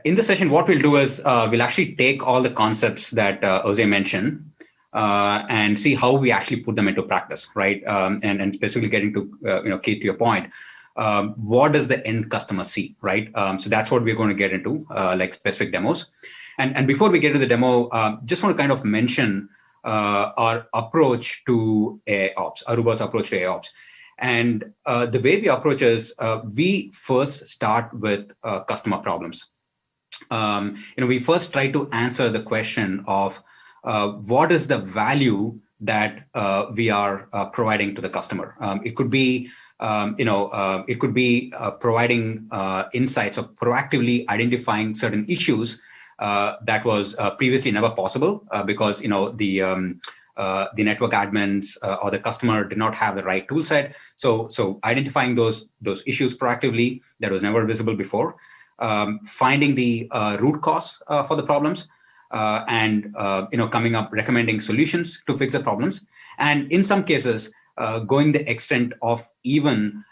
In this session, what we'll do is we'll actually take all the concepts that Jose mentioned and see how we actually put them into practice, right? And specifically getting to, Keith, to your point, what does the end customer see, right? So that's what we're going to get into, like specific demos. And before we get to the demo, just want to kind of mention our approach to AIOps, Aruba's approach to AIOps. And the way we approach is we first start with customer problems. We first try to answer the question of what is the value that we are providing to the customer. It could be, providing insights or proactively identifying certain issues that was previously never possible because the network admins or the customer did not have the right tool set. So identifying those issues proactively that was never visible before. Finding the root cause for the problems, and coming up recommending solutions to fix the problems, and in some cases going the extent of even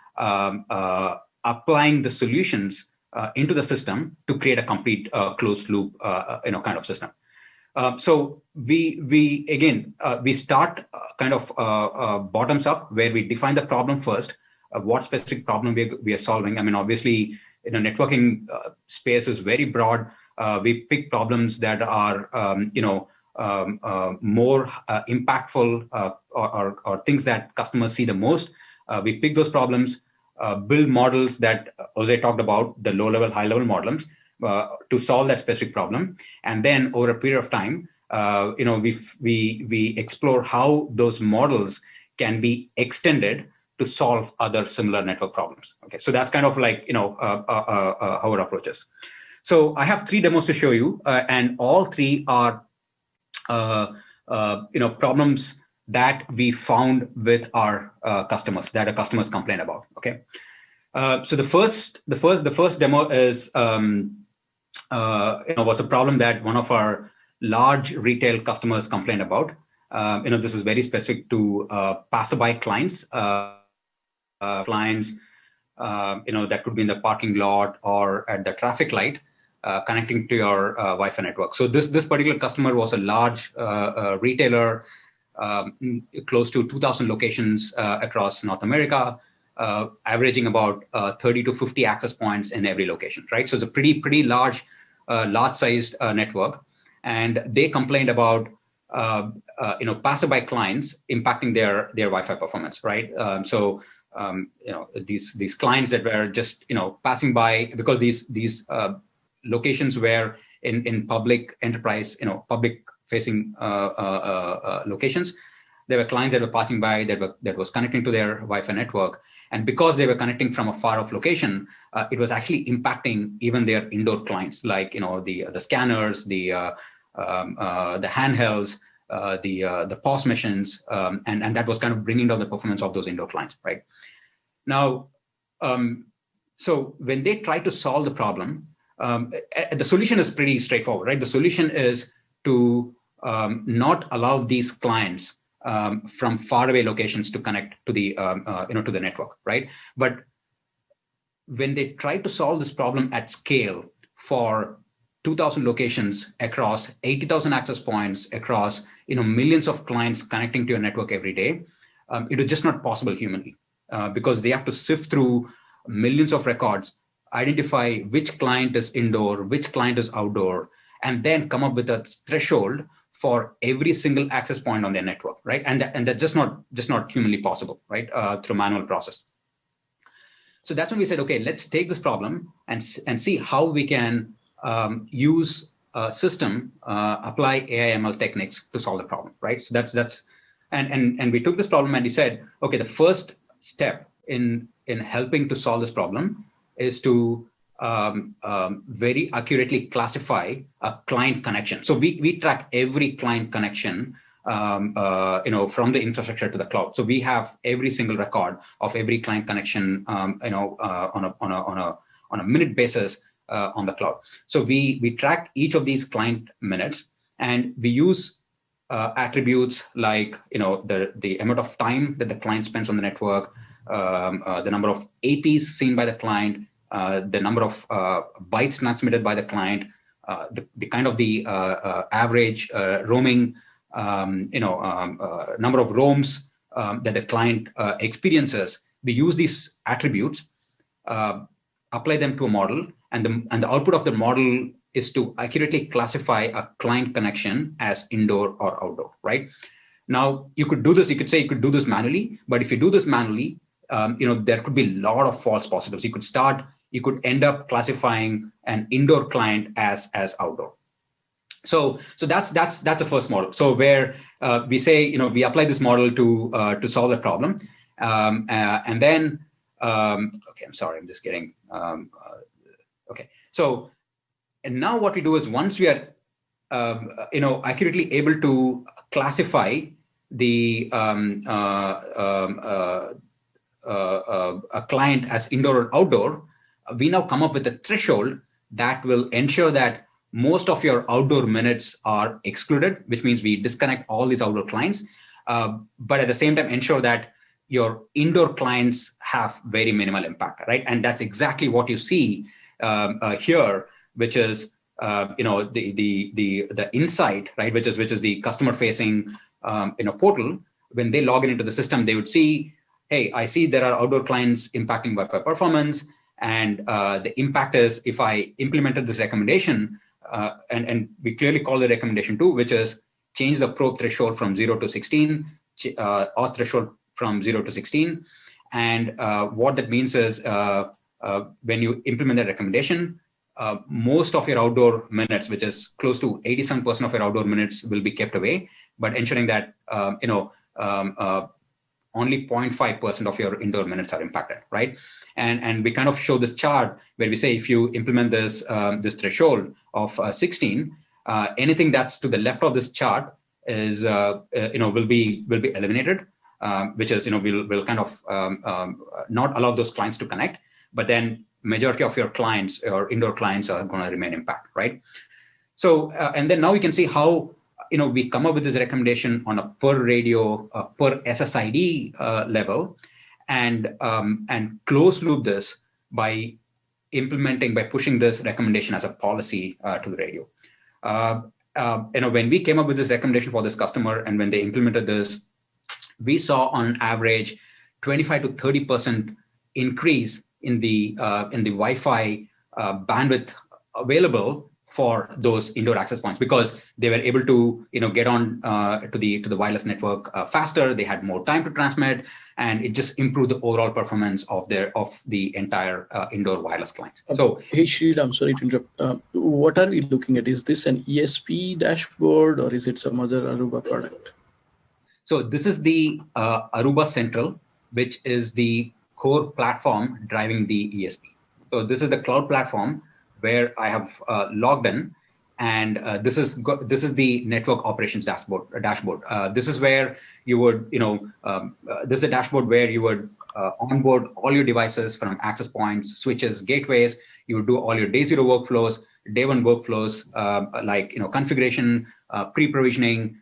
applying the solutions into the system to create a complete closed loop kind of system. So we start kind of bottoms up, where we define the problem first, what specific problem we are solving. I mean, obviously, networking space is very broad. We pick problems that are, more impactful or things that customers see the most. We pick those problems, build models that Jose talked about, the low-level, high-level models, to solve that specific problem. And then over a period of time, we explore how those models can be extended to solve other similar network problems. Okay, so that's kind of like how our approach is. So I have 3 demos to show you, and all 3 are problems that we found with our customers, that our customers complain about. Okay, so the first demo is was a problem that one of our large retail customers complained about. This is very specific to passerby clients. That could be in the parking lot or at the traffic light, connecting to your Wi-Fi network. So this particular customer was a large retailer, close to 2,000 locations across North America, averaging about 30 to 50 access points in every location, right? So it's a pretty large-sized network, and they complained about passerby clients impacting their Wi-Fi performance, right? These clients that were just passing by, because these locations were in public enterprise, public facing locations. There were clients that were passing by that was connecting to their Wi-Fi network, and because they were connecting from a far off location, it was actually impacting even their indoor clients, like the scanners, the handhelds, the POS machines, and that was kind of bringing down the performance of those indoor clients, right? Now, so when they try to solve the problem, the solution is pretty straightforward, right? The solution is to not allow these clients from faraway locations to connect to the to the network, right? But when they try to solve this problem at scale for 2,000 locations across 80,000 access points across millions of clients connecting to your network every day, it is just not possible humanly. Because they have to sift through millions of records, identify which client is indoor, which client is outdoor, and then come up with a threshold for every single access point on their network, right? And that's just not humanly possible, right? Through manual process. So that's when we said, okay, let's take this problem and see how we can use a system, apply AI/ML techniques to solve the problem, right? So that's and we took this problem and we said, okay, the first step in helping to solve this problem is to very accurately classify a client connection. So we track every client connection, from the infrastructure to the cloud. So we have every single record of every client connection, on a minute basis on the cloud. So we track each of these client minutes, and we use attributes like the amount of time that the client spends on the network, the number of APs seen by the client, the number of bytes transmitted by the client, the kind of the average roaming, number of roams that the client experiences. We use these attributes, apply them to a model, and the output of the model is to accurately classify a client connection as indoor or outdoor, right? Now, you could do this, you could say you could do this manually, but if you do this manually, there could be a lot of false positives. You could end up classifying an indoor client as outdoor. So that's the first model. So where we say, we apply this model to solve the problem, and then okay, I'm sorry, I'm just getting okay. So and now what we do is, once we are accurately able to classify the a client as indoor or outdoor, we now come up with a threshold that will ensure that most of your outdoor minutes are excluded, which means we disconnect all these outdoor clients, but at the same time ensure that your indoor clients have very minimal impact, right? And that's exactly what you see here, which is the insight, right? Which is the customer facing portal. When they log into the system, they would see, hey, I see there are outdoor clients impacting Wi-Fi performance, and the impact is if I implemented this recommendation, and we clearly call the recommendation 2, which is change the probe threshold from 0 to 16, auth threshold from 0 to 16. And what that means is when you implement that recommendation, most of your outdoor minutes, which is close to 87% of your outdoor minutes, will be kept away, but ensuring that only 0.5% of your indoor minutes are impacted, right? And we kind of show this chart where we say, if you implement this this threshold of 16, anything that's to the left of this chart is will be eliminated, which is we'll kind of not allow those clients to connect, but then majority of your clients or indoor clients are going to remain impacted, right? So and then now you can see how we come up with this recommendation on a per radio, per SSID level, and close loop this by pushing this recommendation as a policy to the radio. When we came up with this recommendation for this customer, and when they implemented this, we saw on average 25 to 30% increase in the Wi-Fi bandwidth available for those indoor access points, because they were able to get on to the wireless network faster. They had more time to transmit, and it just improved the overall performance of the entire indoor wireless clients. So hey Sridhar, I'm sorry to interrupt. What are we looking at? Is this an ESP dashboard, or is it some other Aruba product? So this is the Aruba Central, which is the core platform driving the ESP. So this is the cloud platform where I have logged in, and this is the network operations dashboard. This is where you would, this is a dashboard where you would onboard all your devices from access points, switches, gateways. You would do all your day 0 workflows, day 1 workflows, like configuration, pre-provisioning,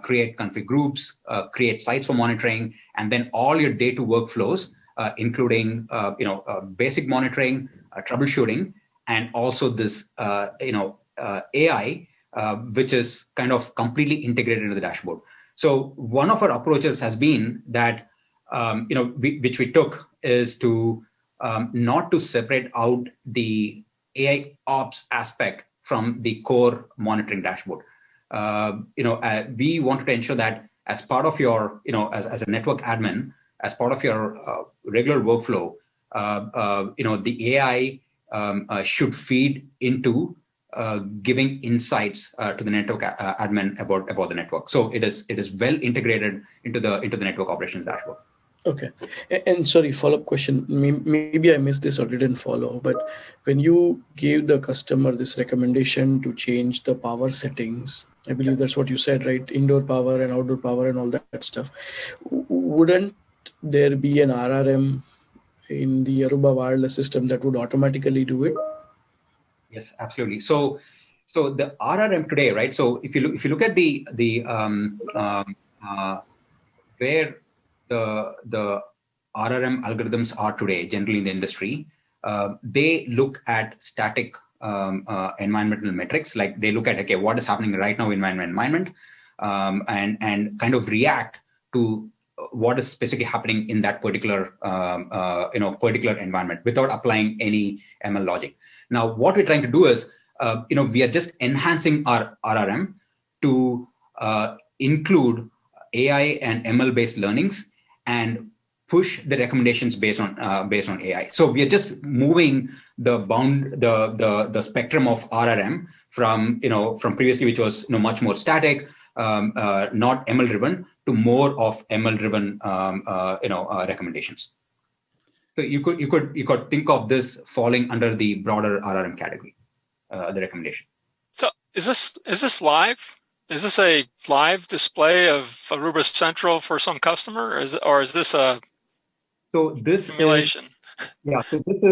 create config groups, create sites for monitoring, and then all your day 2 workflows, including basic monitoring, troubleshooting, and also this AI, which is kind of completely integrated into the dashboard. So one of our approaches has been that which we took is to not to separate out the AIOps aspect from the core monitoring dashboard. We wanted to ensure that as part of your, as a network admin, as part of your regular workflow, the AI should feed into giving insights to the network admin about the network. So it is well integrated into the network operations dashboard. Okay. And sorry, follow-up question. Maybe I missed this or didn't follow, but when you gave the customer this recommendation to change the power settings, I believe that's what you said, right? Indoor power and outdoor power and all that stuff. Wouldn't there be an RRM in the Aruba wireless system that would automatically do it? Yes, absolutely. So the RRM today, right? So if you look at the where the RRM algorithms are today, generally in the industry, they look at static environmental metrics. Like they look at, okay, what is happening right now in my environment, and kind of react to what is specifically happening in that particular particular environment without applying any ML logic. Now, what we're trying to do is, we are just enhancing our RRM to include AI and ML based learnings and push the recommendations based on AI. So we are just moving the spectrum of RRM from previously, which was much more static, not ML driven, to more of ML driven recommendations. So you could think of this falling under the broader RRM category, the recommendation. So is this live? Is this a live display of Aruba Central for some customer, or is this a simulation? So this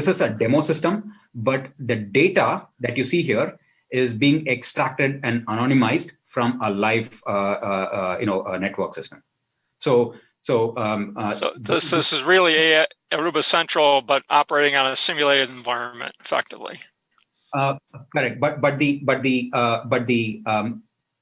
is a demo system, but the data that you see here is being extracted and anonymized from a live network system. So this is really Aruba Central, but operating on a simulated environment, effectively. Correct, but the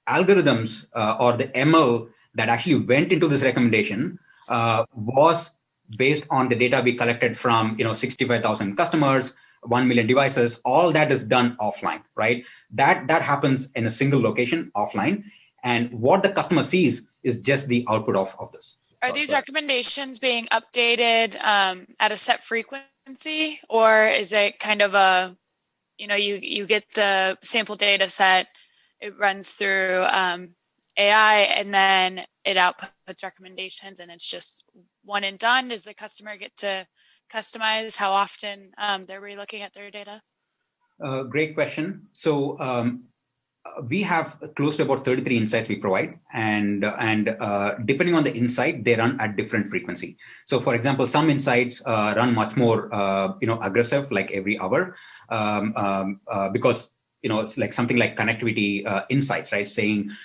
algorithms or the ML that actually went into this recommendation was based on the data we collected from 65,000 customers, 1 million devices. All that is done offline, right? That happens in a single location offline, and what the customer sees is just the output of this. Are these recommendations being updated at a set frequency, or is it kind of a you get the sample data set, it runs through AI, and then it outputs recommendations, and it's just one and done? Does the customer get to customize how often they're relooking at their data? Great question. So we have close to about 33 insights we provide, and depending on the insight, they run at different frequency. So, for example, some insights run much more aggressive, like every hour, because it's like something like connectivity insights, right?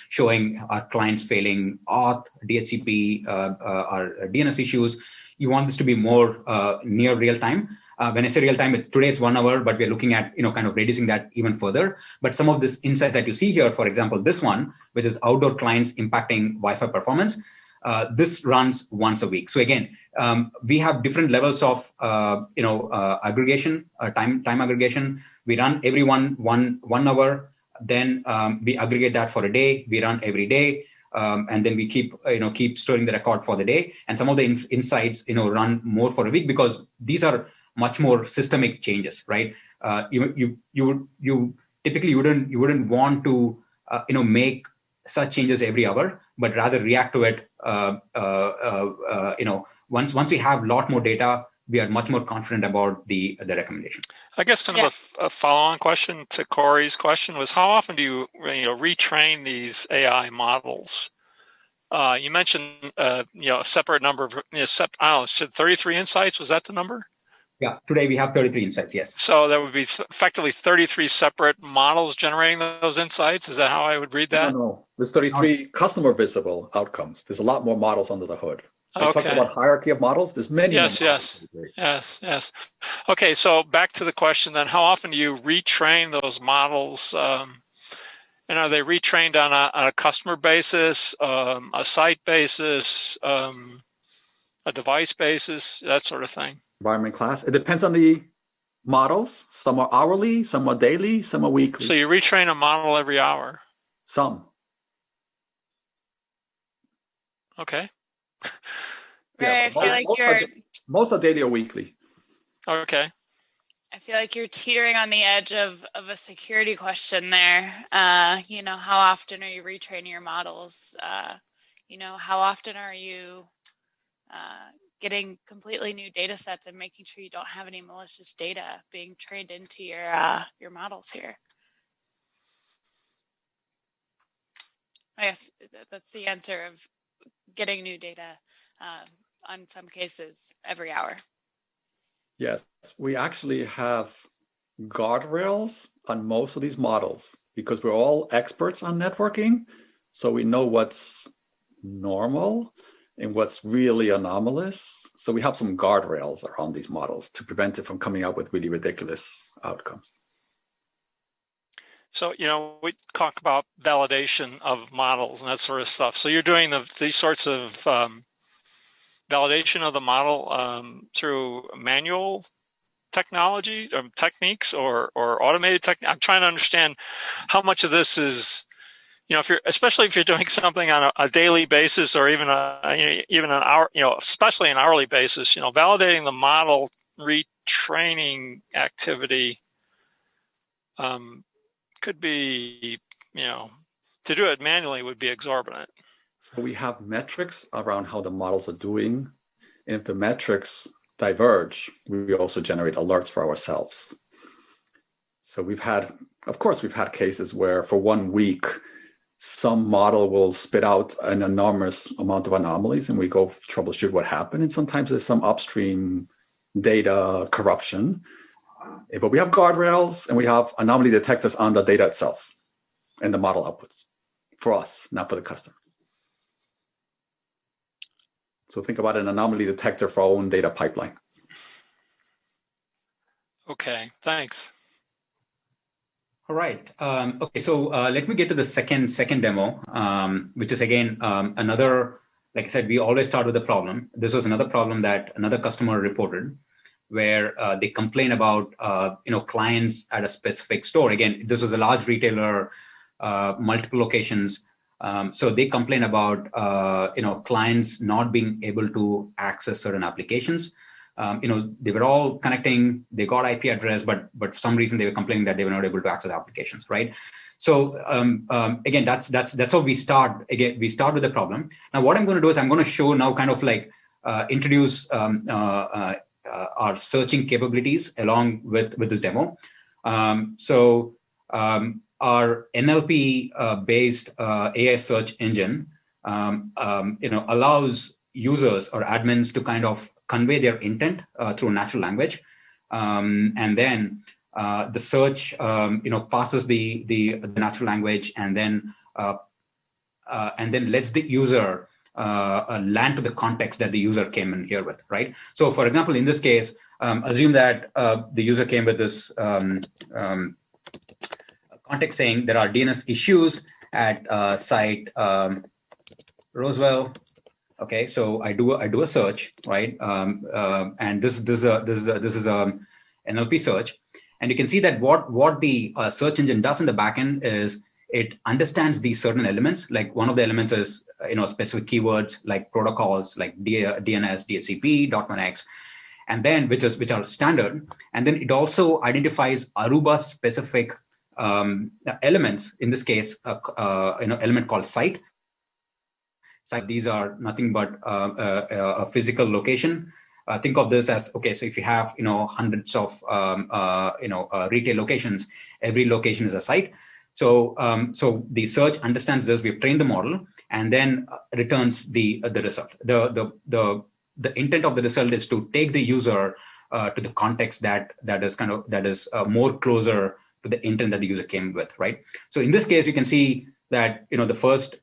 Showing our clients failing auth, DHCP, our DNS issues. You want this to be more near real time. When I say real time, today it's 1 hour, but we're looking at kind of reducing that even further. But some of these insights that you see here, for example, this one, which is outdoor clients impacting Wi-Fi performance, this runs once a week. So again, we have different levels of aggregation, time aggregation. We run every one hour, then we aggregate that for a day. We run every day. And then we keep storing the record for the day. And some of the insights run more for a week, because these are much more systemic changes, right? You typically wouldn't want to make such changes every hour, but rather react to it. Once we have a lot more data, we are much more confident about the recommendation. I guess kind of a follow-on question to Corey's question was, how often do you retrain these AI models? You mentioned a separate number of 33 insights. Was that the number? Yeah, today we have 33 insights, yes. So that would be effectively 33 separate models generating those insights. Is that how I would read that? No. There's 33 customer visible outcomes. There's a lot more models under the hood. I talked about hierarchy of models. There's many. Yes. Okay, so back to the question then. How often do you retrain those models? And are they retrained on a customer basis, a site basis, a device basis, that sort of thing? Environment class. It depends on the models. Some are hourly, some are daily, some are weekly. So you retrain a model every hour? Some. Okay. I feel like most are daily or weekly. Okay. I feel like you're teetering on the edge of a security question there. How often are you retraining your models? How often are you getting completely new data sets and making sure you don't have any malicious data being trained into your models here? I guess that's the answer of getting new data on some cases every hour. Yes, we actually have guardrails on most of these models because we're all experts on networking. So we know what's normal. in what's really anomalous. So we have some guardrails around these models to prevent it from coming out with really ridiculous outcomes. So, we talk about validation of models and that sort of stuff. So you're doing these sorts of validation of the model through manual technology or techniques or automated technique. I'm trying to understand how much of this is, especially if you're doing something on a daily basis or even an hour, especially an hourly basis, validating the model retraining activity could be, to do it manually would be exorbitant. So we have metrics around how the models are doing. And if the metrics diverge, we also generate alerts for ourselves. So we've had cases where for 1 week, some model will spit out an enormous amount of anomalies and we go troubleshoot what happened. And sometimes there's some upstream data corruption. But we have guardrails and we have anomaly detectors on the data itself and the model outputs for us, not for the customer. So think about an anomaly detector for our own data pipeline. Okay, thanks. All right. Okay, so let me get to the second demo, which is again another. Like I said, we always start with the problem. This was another problem that another customer reported, where they complain about clients at a specific store. Again, this was a large retailer, multiple locations. So they complain about clients not being able to access certain applications. They were all connecting, they got IP address, but for some reason they were complaining that they were not able to access applications, right? So again, that's how we start. Again, we start with the problem. Now, what I'm going to do is I'm going to show now kind of like introduce our searching capabilities along with this demo. Our NLP based AI search engine allows users or admins to kind of convey their intent through natural language, and then the search passes the natural language and then lets the user land to the context that the user came in here with, right? So for example, in this case, assume that the user came with this context saying there are DNS issues at site Roswell. Okay, so I do a search, right? And this is a NLP search, and you can see that what the search engine does in the backend is it understands these certain elements. Like one of the elements is specific keywords like protocols like DNS, DHCP, .1x, and then which are standard. And then it also identifies Aruba specific elements. In this case, element called site. Site, these are nothing but a physical location. Think of this as, okay, so if you have hundreds of retail locations, every location is a site. So the search understands this. We've trained the model and then returns the result. The intent of the result is to take the user to the context that is more closer to the intent that the user came with, right? So in this case, you can see that the first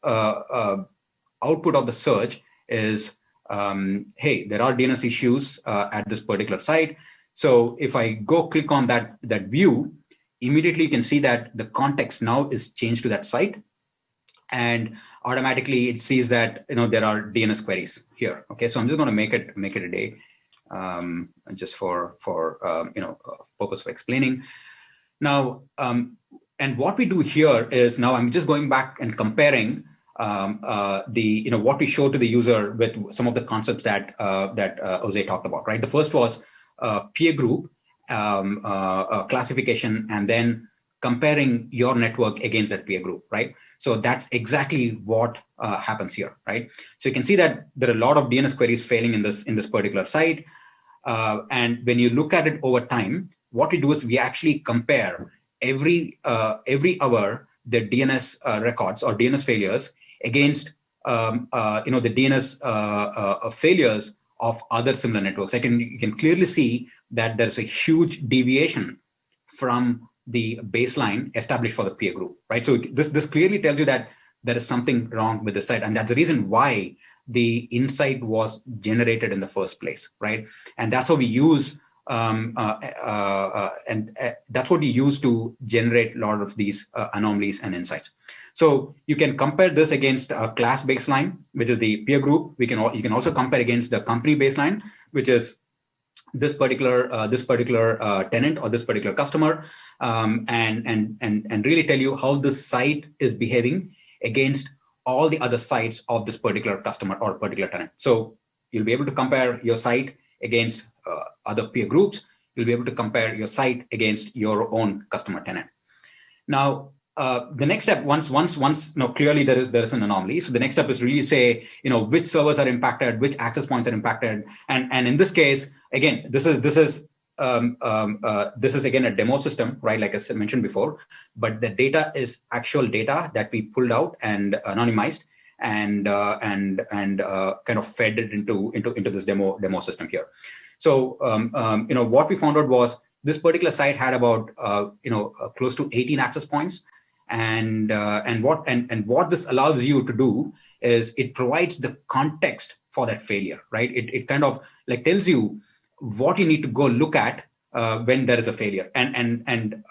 output of the search is, hey, there are DNS issues at this particular site. So if I go click on that view, immediately you can see that the context now is changed to that site, and automatically it sees that there are DNS queries here. Okay, so I'm just going to make it a day, just for purpose of explaining. Now, and what we do here is now I'm just going back and comparing what we show to the user with some of the concepts that Jose talked about, right? The first was peer group classification, and then comparing your network against that peer group, right? So that's exactly what happens here, right? So you can see that there are a lot of DNS queries failing in this particular site, and when you look at it over time, what we do is we actually compare every hour the DNS records or DNS failures against the DNS failures of other similar networks. You can clearly see that there's a huge deviation from the baseline established for the peer group, right? So this clearly tells you that there is something wrong with the site, and that's the reason why the insight was generated in the first place, right? And that's how we use that's what we use to generate a lot of these anomalies and insights. So you can compare this against a class baseline, which is the peer group. You can also compare against the company baseline, which is this particular tenant or this particular customer, and really tell you how this site is behaving against all the other sites of this particular customer or particular tenant. So you'll be able to compare your site against other peer groups. You'll be able to compare your site against your own customer tenant. Now, the next step, once clearly there is an anomaly. So the next step is really say, which servers are impacted, which access points are impacted, and in this case, again, this is again a demo system, right? Like I mentioned before, but the data is actual data that we pulled out and anonymized and kind of fed it into this demo system here. So what we found out was this particular site had about close to 18 access points. And what this allows you to do is it provides the context for that failure, right? It kind of like tells you what you need to go look at when there is a failure. And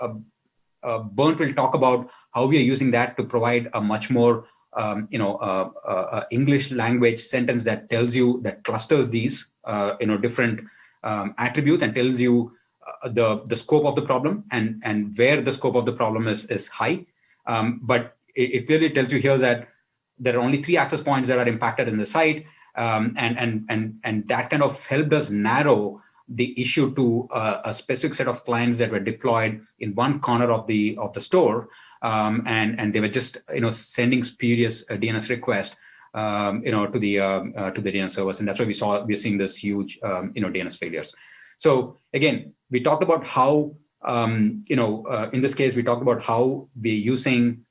Bernd will talk about how we are using that to provide a much more English language sentence that tells you, that clusters these different attributes and tells you the scope of the problem and where the scope of the problem is high. But it clearly tells you here that there are only 3 access points that are impacted in the site, and that kind of helped us narrow the issue to a specific set of clients that were deployed in one corner of the store, and they were just sending spurious DNS requests to the DNS servers, and that's why we're seeing this huge DNS failures. So again, we talked about how. In this case, we talked about how we're using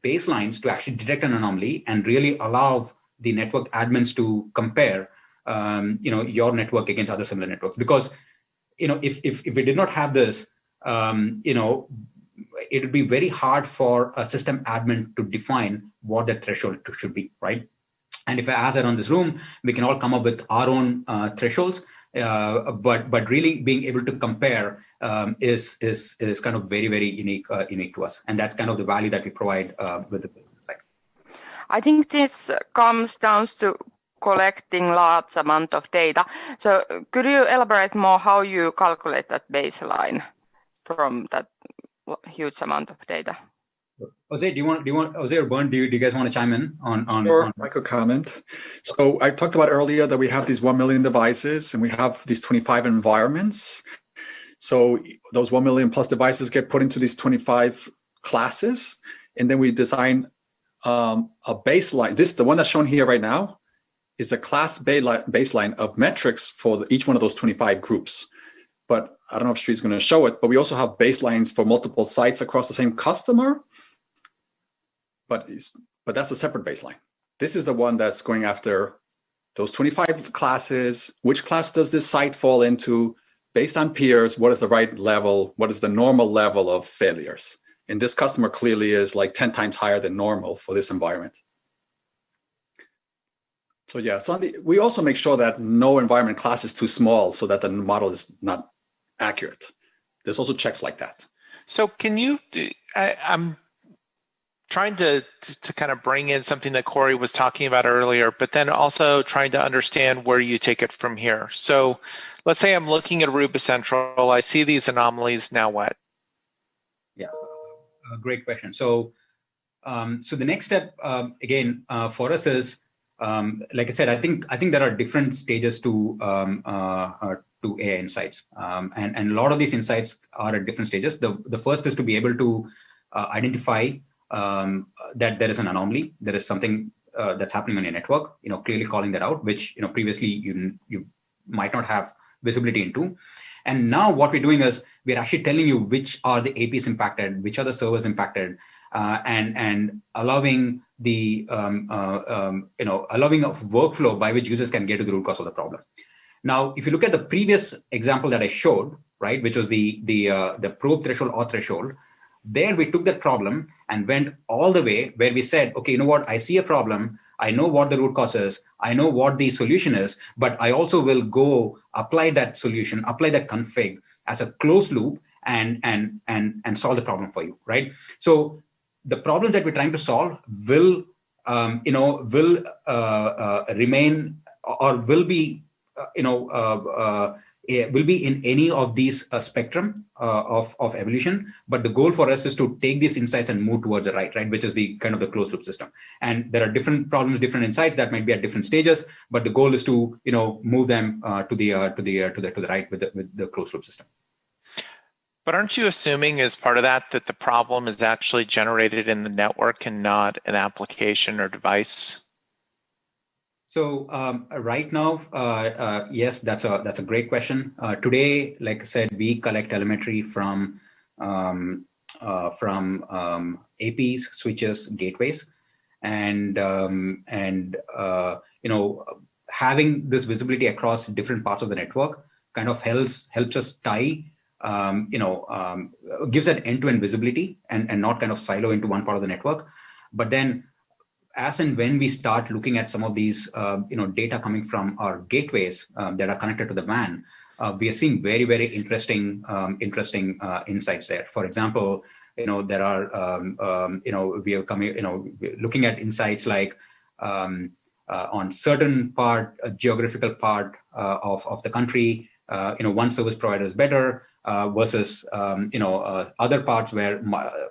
baselines to actually detect an anomaly and really allow the network admins to compare, your network against other similar networks. Because, if we did not have this, it would be very hard for a system admin to define what the threshold should be, right? And if I ask around this room, we can all come up with our own thresholds. But really being able to compare is kind of very, very unique to us, and that's kind of the value that we provide with the business side. I think this comes down to collecting large amount of data. So could you elaborate more how you calculate that baseline from that huge amount of data? Jose, do you want Jose or Bernd, do you guys want to chime in on? Sure, I could comment. So I talked about earlier that we have these 1 million devices and we have these 25 environments. So those 1 million plus devices get put into these 25 classes, and then we design a baseline. The one that's shown here right now is the class baseline of metrics for each one of those 25 groups. But I don't know if Sri's going to show it, but we also have baselines for multiple sites across the same customer. But that's a separate baseline. This is the one that's going after those 25 classes. Which class does this site fall into? Based on peers, what is the right level? What is the normal level of failures? And this customer clearly is like 10 times higher than normal for this environment. So yeah, we also make sure that no environment class is too small so that the model is not accurate. There's also checks like that. So can you, I'm trying to kind of bring in something that Corey was talking about earlier, but then also trying to understand where you take it from here. So let's say I'm looking at Aruba Central, I see these anomalies, now what? Yeah, great question. So the next step, again, for us is, like I said, I think there are different stages to AI insights, and a lot of these insights are at different stages. The first is to be able to identify that there is an anomaly, there is something that's happening on your network, clearly calling that out, which previously you might not have visibility into. And now what we're doing is we're actually telling you which are the APs impacted, which are the servers impacted, and allowing the allowing a workflow by which users can get to the root cause of the problem. Now, if you look at the previous example that I showed, right, which was the probe threshold or threshold, there we took that problem and went all the way where we said, okay, you know what, I see a problem. I know what the root cause is, I know what the solution is, but I also will go apply that solution, apply that config as a closed loop and solve the problem for you, right? So the problem that we're trying to solve will remain or will be will be in any of these spectrum of evolution. But the goal for us is to take these insights and move towards the right, which is the kind of the closed loop system. And there are different problems, different insights that might be at different stages, but the goal is to move them to the right with the closed loop system. But aren't you assuming as part of that the problem is actually generated in the network and not an application or device? So right now, yes, that's a great question. Today, like I said, we collect telemetry from APs, switches, gateways, and having this visibility across different parts of the network kind of helps us tie, gives that end-to-end visibility and not kind of silo into one part of the network. But then, as and when we start looking at some of these, data coming from our gateways that are connected to the WAN, we are seeing very, very interesting insights there. For example, there are, we are coming, looking at insights like on certain geographical part of the country, one service provider is better versus, other parts where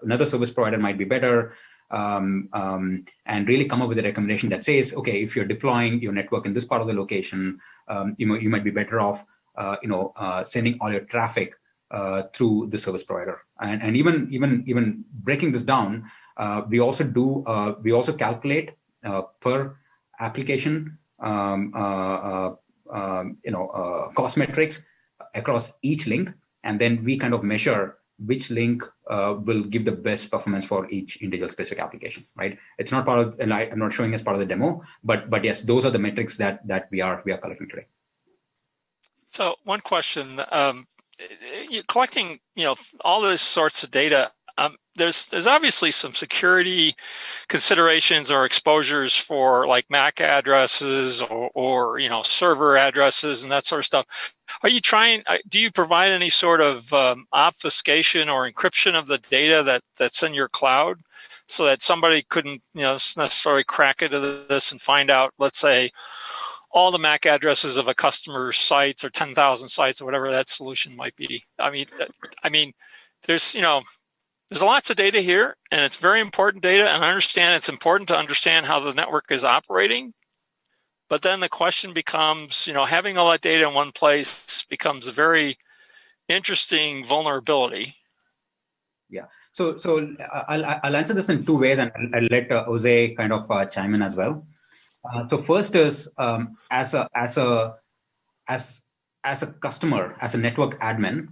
another service provider might be better. And really come up with a recommendation that says, okay, if you're deploying your network in this part of the location, you might be better off, sending all your traffic through the service provider. And even breaking this down, we also calculate per application, cost metrics across each link, and then we kind of measure which link will give the best performance for each individual specific application, right? It's not part of, and I'm not showing as part of the demo, but yes, those are the metrics that we are collecting today. So one question, you're collecting, all those sorts of data. There's obviously some security considerations or exposures for like MAC addresses or server addresses and that sort of stuff. Are you do you provide any sort of obfuscation or encryption of the data that's in your cloud so that somebody couldn't necessarily crack into this and find out, let's say, all the MAC addresses of a customer's sites or 10,000 sites or whatever that solution might be? I mean, there's lots of data here, and it's very important data, and I understand it's important to understand how the network is operating. But then the question becomes, having all that data in one place becomes a very interesting vulnerability. Yeah. So I'll answer this in two ways, and I'll let Jose kind of chime in as well. So first is as a customer, as a network admin,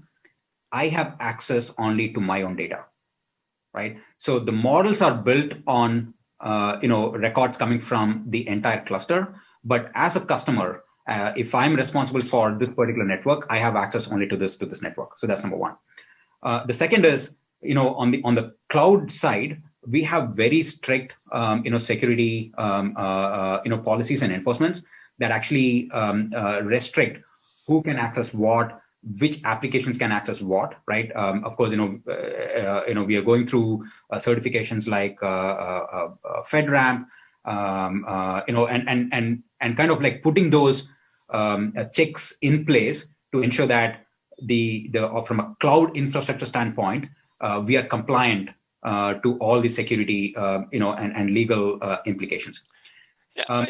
I have access only to my own data, right? So the models are built on records coming from the entire cluster. But as a customer, if I'm responsible for this particular network, I have access only to this network. So that's number one. The second is, on the cloud side, we have very strict, security, policies and enforcements that actually restrict who can access what, which applications can access what, right? Of course, we are going through certifications like FedRAMP, and kind of like putting those checks in place to ensure that from a cloud infrastructure standpoint, we are compliant to all the security, and legal implications. Yeah.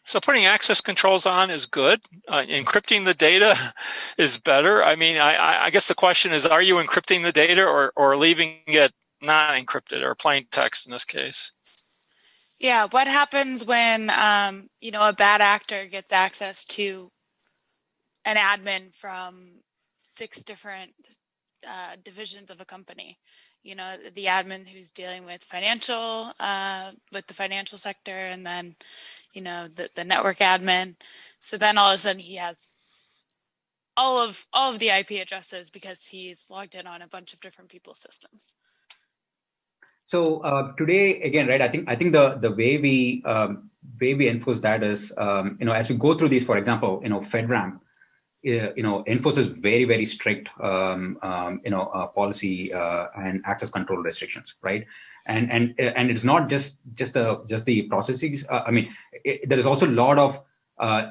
So putting access controls on is good. Encrypting the data is better. I mean, I guess the question is, are you encrypting the data or leaving it not encrypted or plain text in this case? Yeah, what happens when a bad actor gets access to an admin from 6 different divisions of a company? The admin who's dealing with financial, with the financial sector, and then the network admin. So then all of a sudden he has all of the IP addresses because he's logged in on a bunch of different people's systems. So today, again, right? I think the way we enforce that is, as we go through these, for example, FedRAMP, enforces very strict, policy and access control restrictions, right? And it's not just the processes. There is also a lot of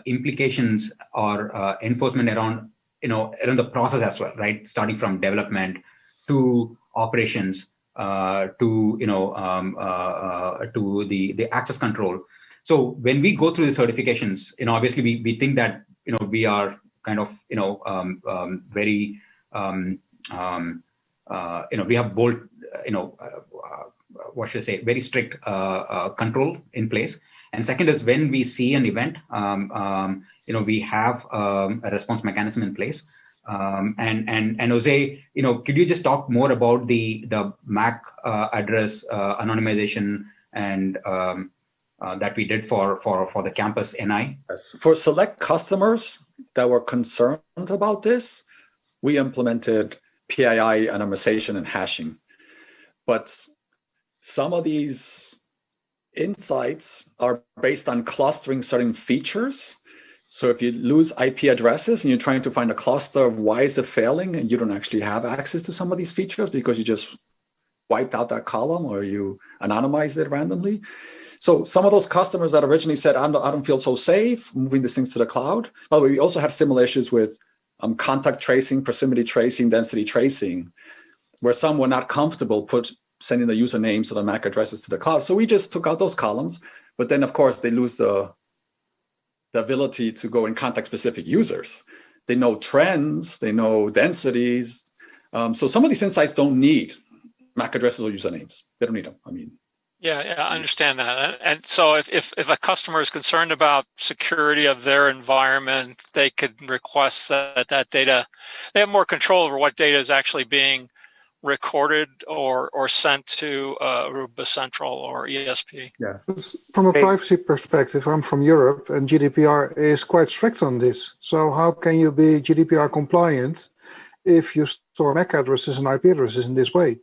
implications or enforcement around around the process as well, right? Starting from development to operations to the access control. So when we go through the certifications, obviously we think that we are kind of very we have bold what should I say, very strict control in place. And second is when we see an event, we have a response mechanism in place. And Jose, could you just talk more about the MAC address anonymization and that we did for the campus NI? Yes. For select customers that were concerned about this, we implemented PII anonymization and hashing. But some of these insights are based on clustering certain features. So if you lose IP addresses and you're trying to find a cluster of why is it failing and you don't actually have access to some of these features because you just wiped out that column or you anonymized it randomly. So some of those customers that originally said, I don't feel so safe moving these things to the cloud. By the way, we also had similar issues with contact tracing, proximity tracing, density tracing, where some were not comfortable sending the usernames or the MAC addresses to the cloud. So we just took out those columns, but then of course they lose the ability to go and contact specific users. They know trends, they know densities. So some of these insights don't need MAC addresses or usernames. They don't need them. Yeah, I understand that. And so if a customer is concerned about security of their environment, they could request that data, they have more control over what data is actually being recorded or sent to Aruba Central or ESP. Yeah. From a privacy perspective, I'm from Europe and GDPR is quite strict on this. So how can you be GDPR compliant if you store MAC addresses and IP addresses in this way?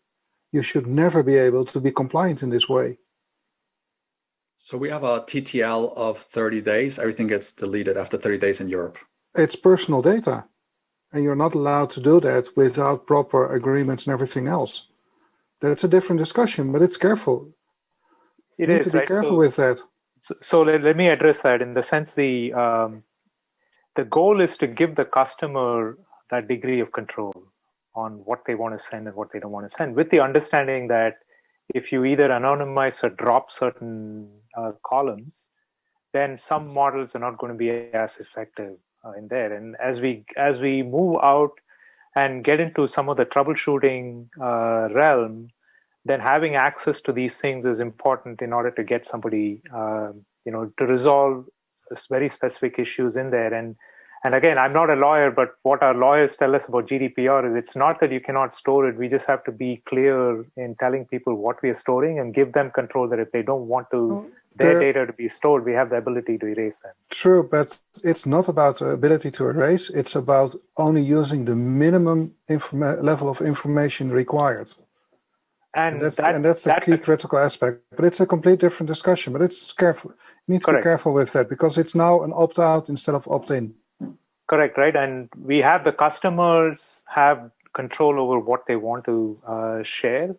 You should never be able to be compliant in this way. So we have a TTL of 30 days. Everything gets deleted after 30 days in Europe. It's personal data. And you're not allowed to do that without proper agreements and everything else. That's a different discussion, but it's careful. You need to be careful with that. So let me address that in the sense the goal is to give the customer that degree of control on what they want to send and what they don't want to send, with the understanding that if you either anonymize or drop certain columns, then some models are not going to be as effective in there. And as we move out and get into some of the troubleshooting realm, then having access to these things is important in order to get somebody, to resolve very specific issues in there. And again, I'm not a lawyer, but what our lawyers tell us about GDPR is it's not that you cannot store it. We just have to be clear in telling people what we are storing and give them control that if they don't want their data to be stored, we have the ability to erase them. True, but it's not about the ability to erase. It's about only using the minimum level of information required. And that's the key critical aspect. But it's a complete different discussion. But it's careful. You need to be careful with that because it's now an opt-out instead of opt-in. Correct, right? And we have the customers have control over what they want to share,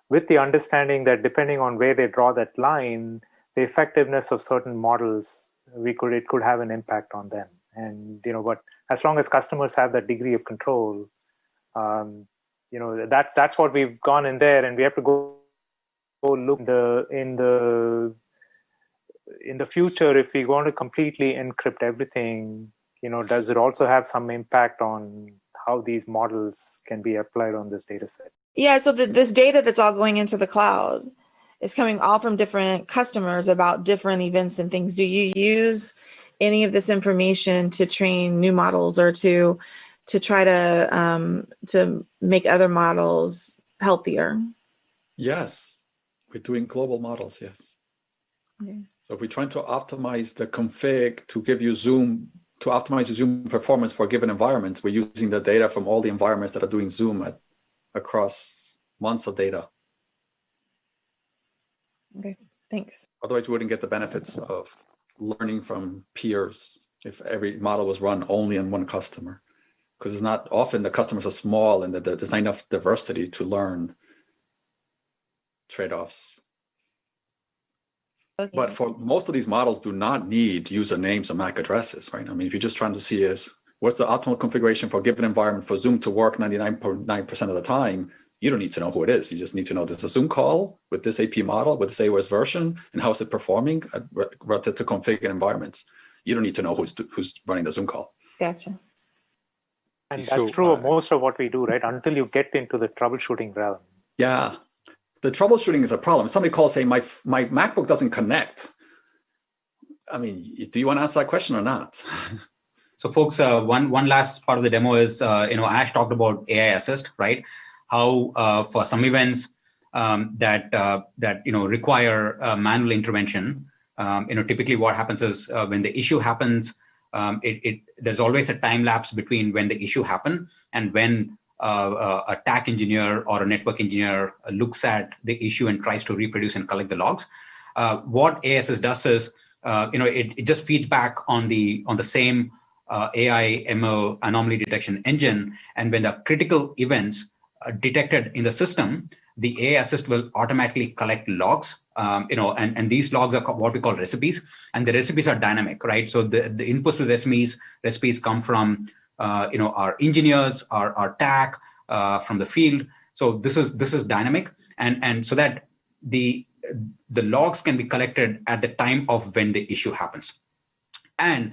with the understanding that depending on where they draw that line, the effectiveness of certain models, it could have an impact on them. And but as long as customers have that degree of control, that's what we've gone in there, and we have to go look in the future if we want to completely encrypt everything. Does it also have some impact on how these models can be applied on this data set? Yeah, so this data that's all going into the cloud is coming all from different customers about different events and things. Do you use any of this information to train new models or to try to make other models healthier? Yes, we're doing global models, yes. Okay. So we're trying to optimize the config to give you Zoom, to optimize the Zoom performance for a given environment. We're using the data from all the environments that are doing Zoom across months of data. Okay, thanks. Otherwise, we wouldn't get the benefits of learning from peers if every model was run only on one customer. Because it's not often the customers are small and there's not enough diversity to learn trade-offs. Okay. But for most of these models do not need usernames or MAC addresses, right? I mean, if you're just trying to see is what's the optimal configuration for a given environment for Zoom to work 99.9% of the time, you don't need to know who it is. You just need to know there's a Zoom call with this AP model, with this AOS version, and how is it performing relative to configured environments. You don't need to know who's running the Zoom call. Gotcha. And that's true of most of what we do, right? Until you get into the troubleshooting realm. Yeah. The troubleshooting is a problem. Somebody calls saying, my MacBook doesn't connect. I mean, do you want to answer that question or not? So folks, one last part of the demo is, Ash talked about AI Assist, right? How for some events that require manual intervention, typically what happens is when the issue happens, there's always a time lapse between when the issue happened and when a TAC engineer or a network engineer looks at the issue and tries to reproduce and collect the logs. What ASS does is, it just feeds back on the same AI ML anomaly detection engine, and when the critical events are detected in the system, the AI Assist will automatically collect logs, and these logs are what we call recipes, and the recipes are dynamic, right? So the inputs to recipes come from our engineers, our TAC, from the field. So this is dynamic, and so that the logs can be collected at the time of when the issue happens. And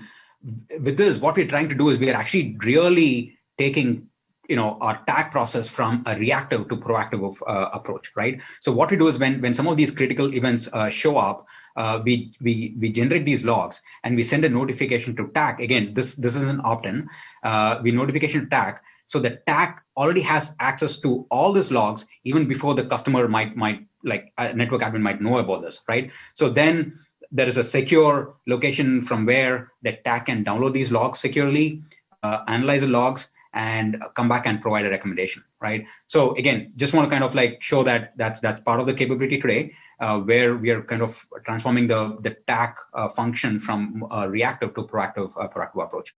with this, what we're trying to do is we are actually really taking our TAC process from a reactive to proactive approach, right? So what we do is when some of these critical events show up, we generate these logs and we send a notification to TAC. Again, this is an opt-in. We notification to TAC, so the TAC already has access to all these logs even before the customer might like a network admin might know about this, right? So then there is a secure location from where the TAC can download these logs securely, analyze the logs, and come back and provide a recommendation, right? So again, just want to kind of like show that that's part of the capability today, where we are kind of transforming the TAC function from reactive to proactive approach.